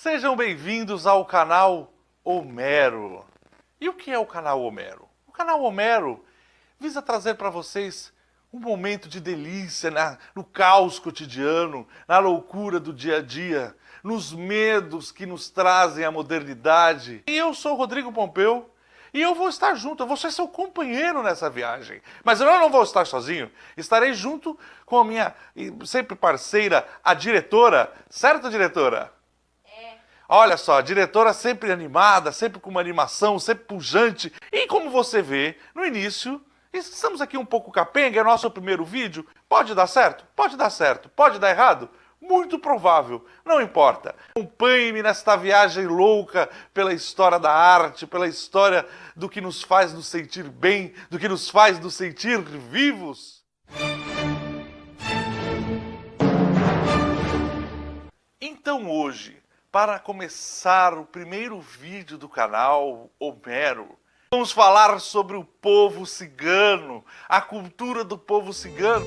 Sejam bem-vindos ao canal Homero. E o que é o canal Homero? O canal Homero visa trazer para vocês um momento de delícia no caos cotidiano, na loucura do dia a dia, nos medos que nos trazem a modernidade. E eu sou o Rodrigo Pompeu e eu vou estar junto, eu vou ser seu companheiro nessa viagem. Mas eu não vou estar sozinho, estarei junto com a minha sempre parceira, a diretora. Certo, diretora? Olha só, a diretora sempre animada, sempre com uma animação, sempre pujante. E como você vê, no início, estamos aqui um pouco capenga, é nosso primeiro vídeo. Pode dar certo? Pode dar certo. Pode dar errado? Muito provável, não importa. Acompanhe-me nesta viagem louca pela história da arte, pela história do que nos faz nos sentir bem, do que nos faz nos sentir vivos. Então hoje, para começar o primeiro vídeo do canal Homero, vamos falar sobre o povo cigano, a cultura do povo cigano.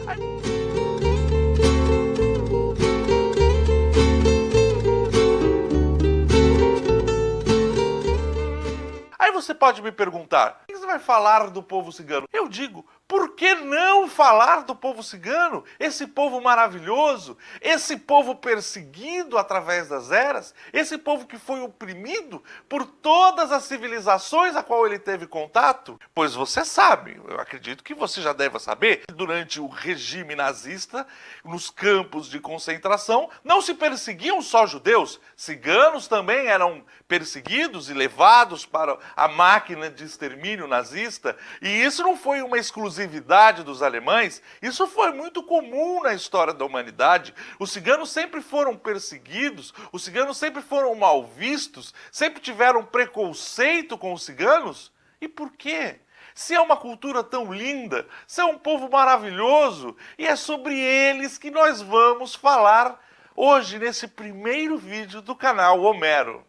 Aí você pode me perguntar, por que você vai falar do povo cigano? Eu digo, por que não falar do povo cigano? Esse povo maravilhoso, esse povo perseguido através das eras, esse povo que foi oprimido por todas as civilizações a qual ele teve contato? Pois você sabe, eu acredito que você já deve saber, que durante o regime nazista, nos campos de concentração, não se perseguiam só judeus, ciganos também eram perseguidos e levados para a máquina de extermínio nazista, e isso não foi uma exclusividade dos alemães, isso foi muito comum na história da humanidade. Os ciganos sempre foram perseguidos, os ciganos sempre foram mal vistos, sempre tiveram preconceito com os ciganos. E por quê? Se é uma cultura tão linda, se é um povo maravilhoso, e é sobre eles que nós vamos falar hoje nesse primeiro vídeo do canal Homero.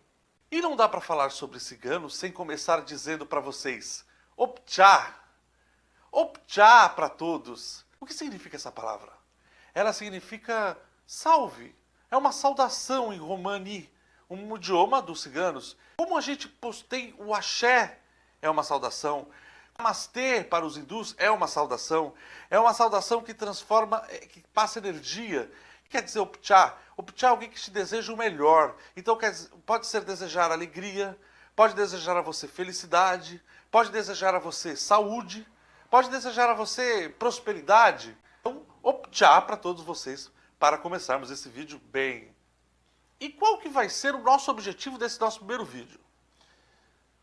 E não dá para falar sobre ciganos sem começar dizendo para vocês, Optcha! Optcha para todos! O que significa essa palavra? Ela significa salve. É uma saudação em romani, um idioma dos ciganos. Como a gente tem o axé, é uma saudação. Namastê para os hindus é uma saudação. É uma saudação que transforma, que passa energia. Quer dizer Optcha? Optcha é alguém que te deseja o melhor. Então pode ser desejar alegria, pode desejar a você felicidade, pode desejar a você saúde, pode desejar a você prosperidade. Então, Optcha para todos vocês, para começarmos esse vídeo bem. E qual que vai ser o nosso objetivo desse nosso primeiro vídeo?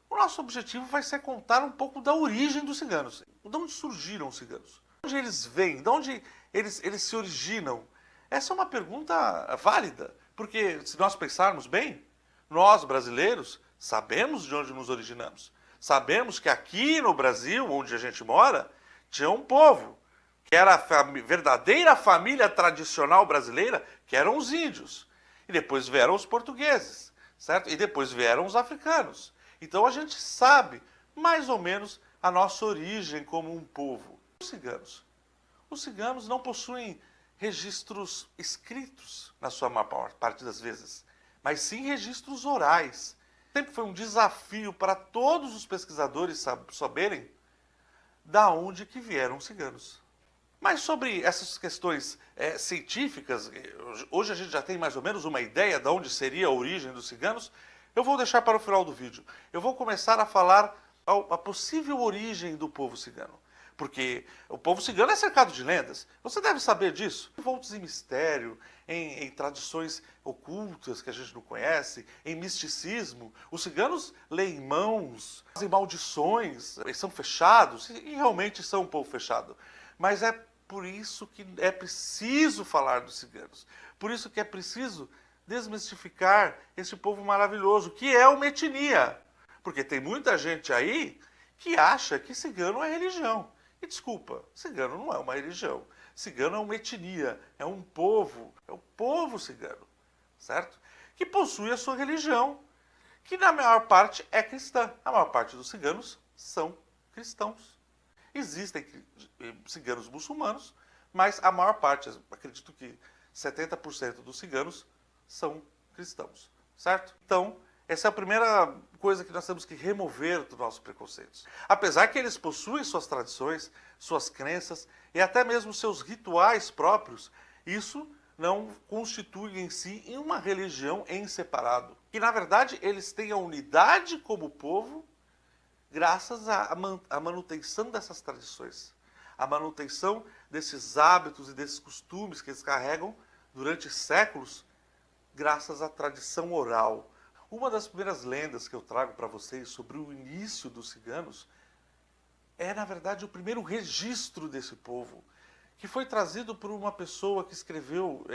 O nosso objetivo vai ser contar um pouco da origem dos ciganos. De onde surgiram os ciganos? De onde eles vêm? De onde eles se originam? Essa é uma pergunta válida, porque se nós pensarmos bem, nós brasileiros sabemos de onde nos originamos. Sabemos que aqui no Brasil, onde a gente mora, tinha um povo, que era a verdadeira família tradicional brasileira, que eram os índios. E depois vieram os portugueses, certo? E depois vieram os africanos. Então a gente sabe mais ou menos a nossa origem como um povo. Os ciganos não possuem registros escritos, na sua maior parte das vezes, mas sim registros orais. Sempre foi um desafio para todos os pesquisadores saberem da onde que vieram os ciganos. Mas sobre essas questões científicas, hoje a gente já tem mais ou menos uma ideia de onde seria a origem dos ciganos, eu vou deixar para o final do vídeo. Eu vou começar a falar a possível origem do povo cigano. Porque o povo cigano é cercado de lendas. Você deve saber disso. Envoltos em mistério, em tradições ocultas que a gente não conhece, em misticismo. Os ciganos leem mãos, fazem maldições, eles são fechados, e realmente são um povo fechado. Mas é por isso que é preciso falar dos ciganos. Por isso que é preciso desmistificar esse povo maravilhoso, que é uma etnia. Porque tem muita gente aí que acha que cigano é religião. E desculpa, cigano não é uma religião. Cigano é uma etnia, é um povo, é o povo cigano, certo? Que possui a sua religião, que na maior parte é cristã. A maior parte dos ciganos são cristãos. Existem ciganos muçulmanos, mas a maior parte, acredito que 70% dos ciganos são cristãos. certo? Então, essa é a primeira coisa que nós temos que remover dos nossos preconceitos. Apesar que eles possuem suas tradições, suas crenças e até mesmo seus rituais próprios, isso não constitui em si uma religião em separado. E, na verdade, eles têm a unidade como povo graças à manutenção dessas tradições, à manutenção desses hábitos e desses costumes que eles carregam durante séculos, graças à tradição oral. Uma das primeiras lendas que eu trago para vocês sobre o início dos ciganos é, na verdade, o primeiro registro desse povo, que foi trazido por uma pessoa que escreveu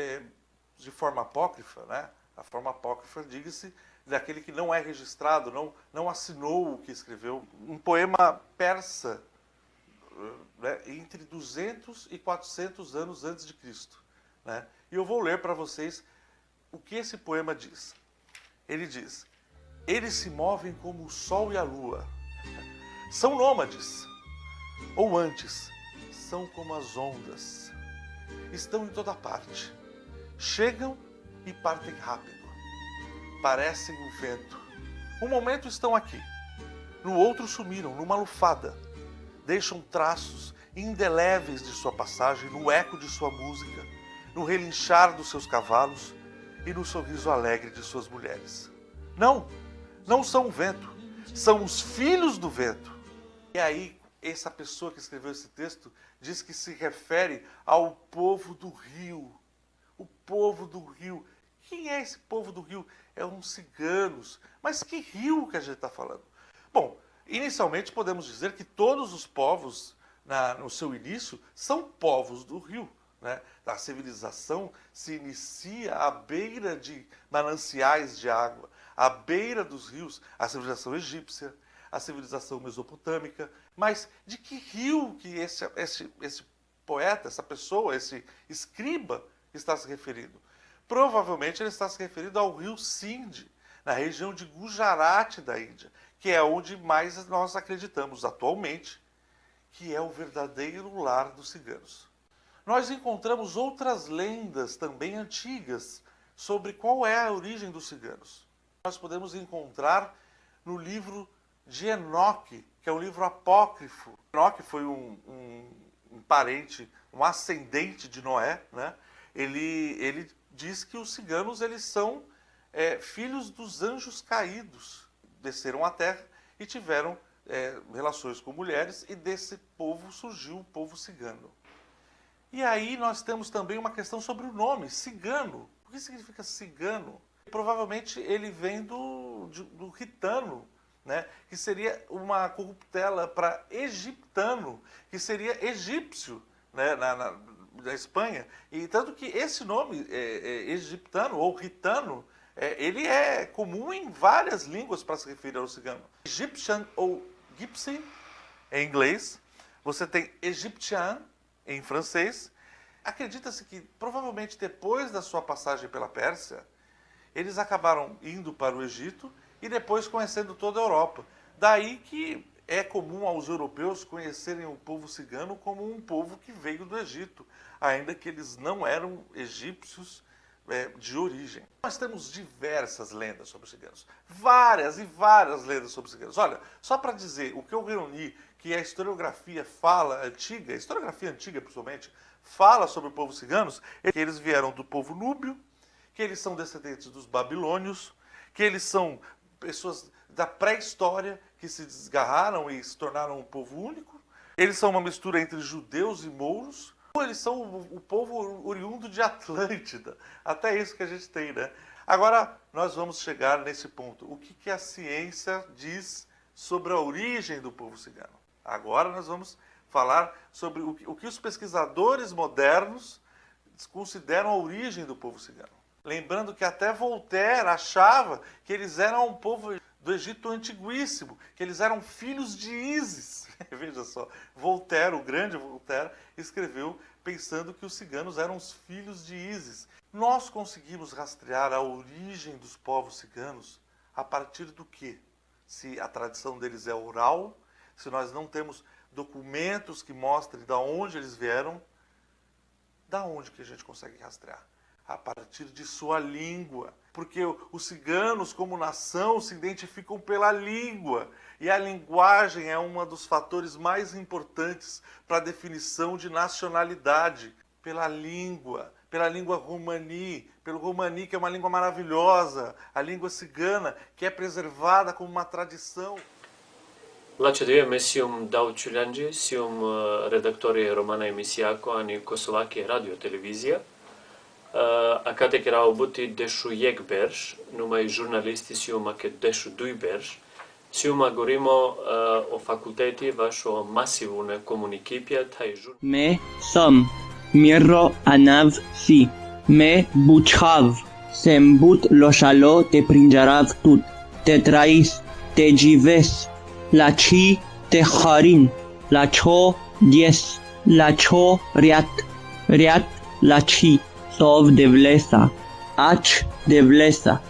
de forma apócrifa, né? A forma apócrifa, diga-se, daquele que não é registrado, não assinou o que escreveu, um poema persa, né, entre 200 e 400 anos antes de Cristo. Né? E eu vou ler para vocês o que esse poema diz. Ele diz: eles se movem como o sol e a lua, são nômades, ou antes, são como as ondas, estão em toda parte, chegam e partem rápido, parecem o vento. Um momento estão aqui, no outro sumiram numa lufada, deixam traços indeléveis de sua passagem no eco de sua música, no relinchar dos seus cavalos e no sorriso alegre de suas mulheres. Não são o vento, são os filhos do vento. E aí, essa pessoa que escreveu esse texto diz que se refere ao povo do rio. O povo do rio. Quem é esse povo do rio? É uns ciganos. Mas que rio que a gente está falando? Bom, inicialmente podemos dizer que todos os povos, no seu início, são povos do rio. Né? A civilização se inicia à beira de mananciais de água, à beira dos rios, a civilização egípcia, a civilização mesopotâmica. Mas de que rio que esse poeta, essa pessoa, esse escriba está se referindo? Provavelmente ele está se referindo ao rio Sindh, na região de Gujarat da Índia, que é onde mais nós acreditamos atualmente que é o verdadeiro lar dos ciganos. Nós encontramos outras lendas também antigas sobre qual é a origem dos ciganos. Nós podemos encontrar no livro de Enoque, que é um livro apócrifo. Enoque foi um parente, um ascendente de Noé, né? Ele diz que os ciganos eles são filhos dos anjos caídos, desceram à terra e tiveram relações com mulheres, e desse povo surgiu o povo cigano. E aí nós temos também uma questão sobre o nome, cigano. O que significa cigano? Provavelmente ele vem do ritano, né? Que seria uma corruptela para egiptano, que seria egípcio, né? na Espanha. E tanto que esse nome egiptano ou ritano, ele é comum em várias línguas para se referir ao cigano. Egyptian ou gypsy, em inglês. Você tem Egyptian, em francês. Acredita-se que, provavelmente, depois da sua passagem pela Pérsia, eles acabaram indo para o Egito e depois conhecendo toda a Europa. Daí que é comum aos europeus conhecerem o povo cigano como um povo que veio do Egito, ainda que eles não eram egípcios de origem. Nós temos diversas lendas sobre os ciganos, várias e várias lendas sobre os ciganos. Olha, só para dizer o que eu reuni, que a historiografia fala antiga, a historiografia antiga principalmente, fala sobre o povo ciganos, é que eles vieram do povo núbio, que eles são descendentes dos babilônios, que eles são pessoas da pré-história que se desgarraram e se tornaram um povo único. Eles são uma mistura entre judeus e mouros. Eles são o povo oriundo de Atlântida. Até isso que a gente tem, né? Agora, nós vamos chegar nesse ponto. O que a ciência diz sobre a origem do povo cigano? Agora nós vamos falar sobre o que os pesquisadores modernos consideram a origem do povo cigano. Lembrando que até Voltaire achava que eles eram um povo do Egito Antiguíssimo, que eles eram filhos de Ísis. Veja só, Voltaire, o grande Voltaire, escreveu pensando que os ciganos eram os filhos de Ísis. Nós conseguimos rastrear a origem dos povos ciganos a partir do quê? Se a tradição deles é oral, se nós não temos documentos que mostrem de onde eles vieram, da onde que a gente consegue rastrear? A partir de sua língua. Porque os ciganos, como nação, se identificam pela língua. E a linguagem é um dos fatores mais importantes para a definição de nacionalidade. Pela língua romani, pelo romani, que é uma língua maravilhosa, a língua cigana, que é preservada como uma tradição. La që me sium Daud Qylanji, sium redaktori romana emisijako ani Kosovaki radio televizija. Akate kera obuti deshu jek bersh, numai jurnalisti sium ake deshu duj bersh, sium agorimo o fakulteti vash o masivune komunikipja taj Me som Mirro Anav si Me Buchav Sembut Loshalo te prinjarav tut te trais te jives la chi te kharin la cho dies la cho riat la chi sov devlesa ach devlesa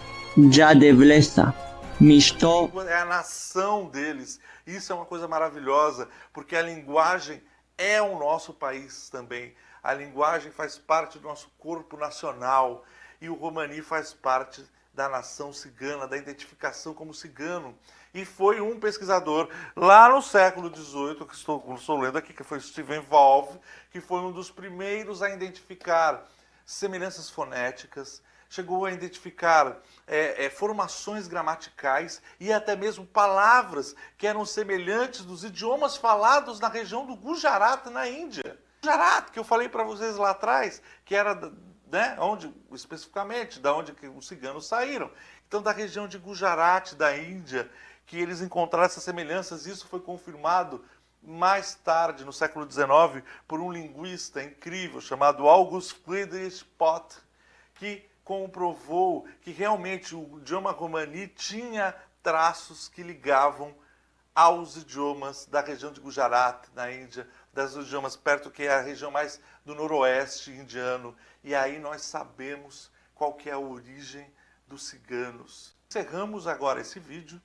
já devlesa misto. É a nação deles. Isso é uma coisa maravilhosa, porque a linguagem é o nosso país também. A linguagem faz parte do nosso corpo nacional e o romani faz parte da nação cigana, da identificação como cigano. E foi um pesquisador lá no século XVIII, que estou lendo aqui, que foi Stephen Wolf, que foi um dos primeiros a identificar semelhanças fonéticas, chegou a identificar formações gramaticais e até mesmo palavras que eram semelhantes dos idiomas falados na região do Gujarat, na Índia. Gujarat, que eu falei para vocês lá atrás, que era, né, onde, especificamente, da onde que os ciganos saíram. Então, da região de Gujarat, da Índia, que eles encontraram essas semelhanças. Isso foi confirmado mais tarde, no século XIX, por um linguista incrível chamado August Friedrich Pott, que comprovou que realmente o idioma romani tinha traços que ligavam aos idiomas da região de Gujarat, na Índia, das idiomas perto, que é a região mais do noroeste indiano. E aí nós sabemos qual que é a origem dos ciganos. Encerramos agora esse vídeo.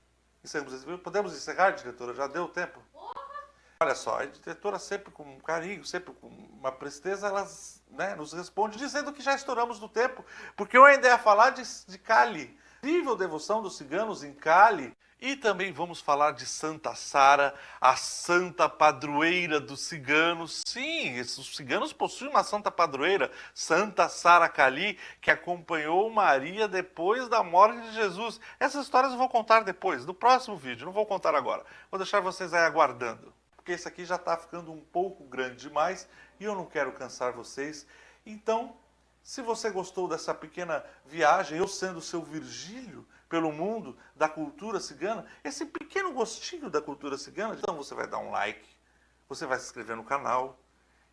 Podemos encerrar, diretora? Já deu tempo? Olha só, a diretora sempre com carinho, sempre com uma presteza, ela, né, nos responde dizendo que já estouramos do tempo, porque eu ainda ia falar de Kali, incrível devoção dos ciganos em Kali. E também vamos falar de Santa Sara, a santa padroeira dos ciganos. Sim, os ciganos possuem uma santa padroeira, Santa Sara Kali, que acompanhou Maria depois da morte de Jesus. Essas histórias eu vou contar depois, no próximo vídeo, não vou contar agora. Vou deixar vocês aí aguardando, porque esse aqui já está ficando um pouco grande demais e eu não quero cansar vocês. Então, se você gostou dessa pequena viagem, eu sendo seu Virgílio pelo mundo da cultura cigana, esse pequeno gostinho da cultura cigana, então você vai dar um like, você vai se inscrever no canal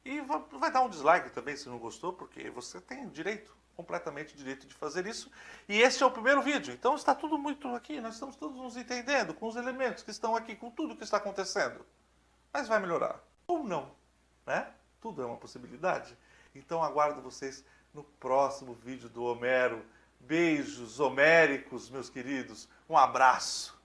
e vai dar um dislike também se não gostou, porque você tem direito, completamente direito de fazer isso. E esse é o primeiro vídeo, então está tudo muito aqui, nós estamos todos nos entendendo com os elementos que estão aqui, com tudo que está acontecendo. Mas vai melhorar, ou não, né? Tudo é uma possibilidade. Então aguardo vocês no próximo vídeo do Homero. Beijos homéricos, meus queridos. Um abraço.